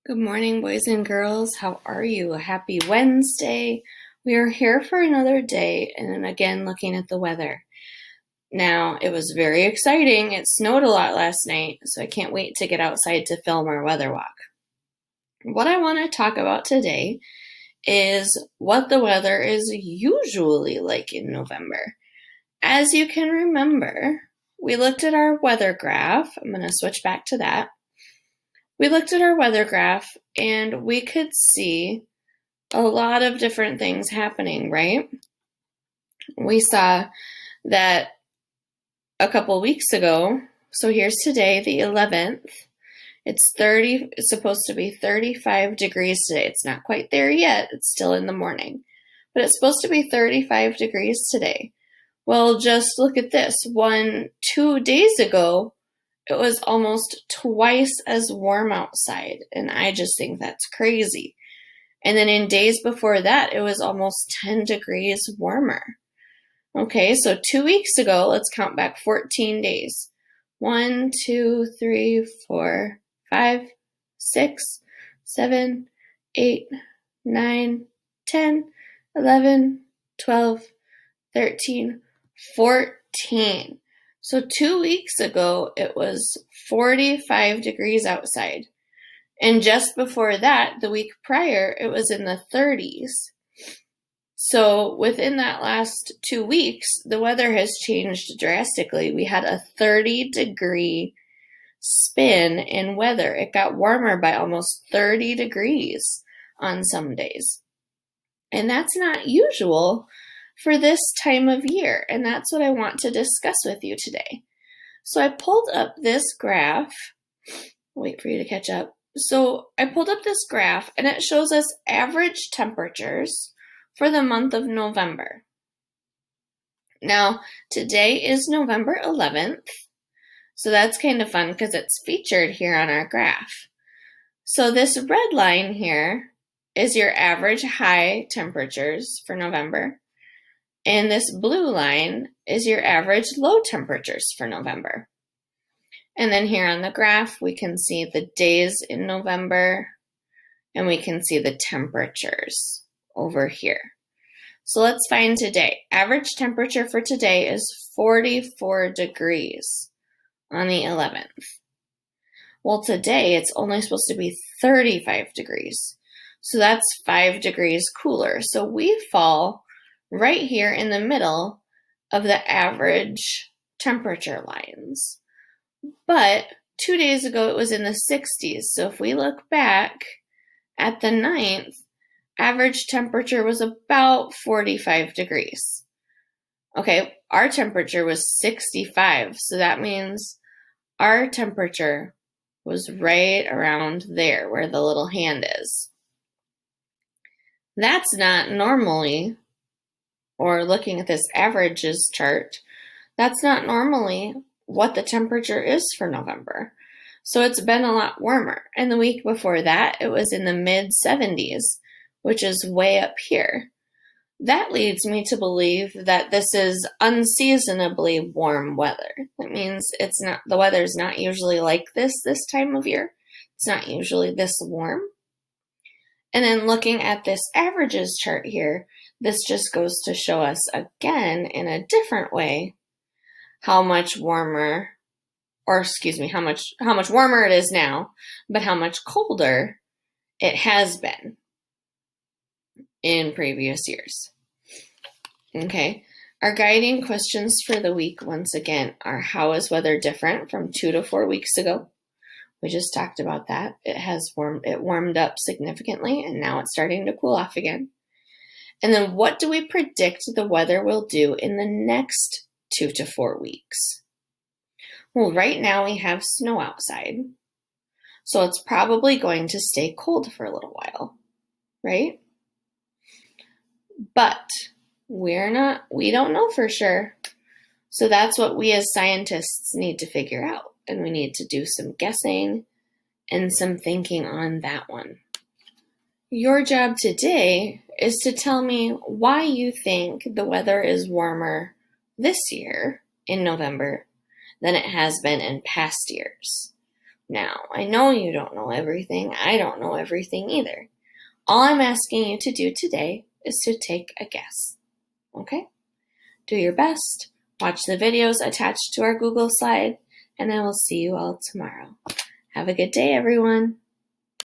Good morning, boys and girls. How are you? Happy Wednesday. We are here for another day and again looking at the weather. Now, it was very exciting. It snowed a lot last night, so I can't wait to get outside to film our weather walk. What I want to talk about today is what the weather is usually like in November. As you can remember, we looked at our weather graph. I'm going to switch back to that. We looked at our weather graph and we could see a lot of different things happening, right? We saw that a couple weeks ago, so here's today, the 11th. It's supposed to be 35 degrees today. It's not quite there yet. It's still in the morning. But it's supposed to be 35 degrees today. Well, just look at this. 2 days ago, it was almost twice as warm outside, and I just think that's crazy. And then in days before that, it was almost 10 degrees warmer. Okay, so 2 weeks ago, let's count back 14 days. 1, 2, 3, 4, 5, 6, 7, 8, 9, 10, 11, 12, 13, 14. So 2 weeks ago, it was 45 degrees outside. And just before that, the week prior, it was in the 30s. So within that last 2 weeks, the weather has changed drastically. We had a 30-degree spin in weather. It got warmer by almost 30 degrees on some days. And that's not usual for this time of year, and that's what I want to discuss with you today. So I pulled up this graph. Wait for you to catch up. So I pulled up this graph, and it shows us average temperatures for the month of November. Now, today is November 11th, so that's kind of fun because it's featured here on our graph. So this red line here is your average high temperatures for November. And this blue line is your average low temperatures for November. And then here on the graph, we can see the days in November, and we can see the temperatures over here. So let's find today. Average temperature for today is 44 degrees on the 11th. Well, today it's only supposed to be 35 degrees. So that's 5 degrees cooler. So we fall right here in the middle of the average temperature lines. But 2 days ago, it was in the 60s. So if we look back at the 9th, average temperature was about 45 degrees. Okay, our temperature was 65. So that means our temperature was right around there where the little hand is. That's not normally, or looking at this averages chart, that's not normally what the temperature is for November. So it's been a lot warmer. And the week before that, it was in the mid 70s, which is way up here. That leads me to believe that this is unseasonably warm weather. That means the weather's not usually like this time of year. It's not usually this warm. And then looking at this averages chart here, this just goes to show us again in a different way how much warmer, how much warmer it is now, but how much colder it has been in previous years. Okay, our guiding questions for the week once again are: how is weather different from 2 to 4 weeks ago? We just talked about that. It warmed up significantly, and now it's starting to cool off again. And then what do we predict the weather will do in the next 2 to 4 weeks? Well, right now we have snow outside, so it's probably going to stay cold for a little while, right? But we don't know for sure. So that's what we as scientists need to figure out. And we need to do some guessing and some thinking on that one. Your job today is to tell me why you think the weather is warmer this year in November than it has been in past years. Now, I know you don't know everything. I don't know everything either. All I'm asking you to do today is to take a guess. Okay? Do your best. Watch the videos attached to our Google slide, and I will see you all tomorrow. Have a good day, everyone.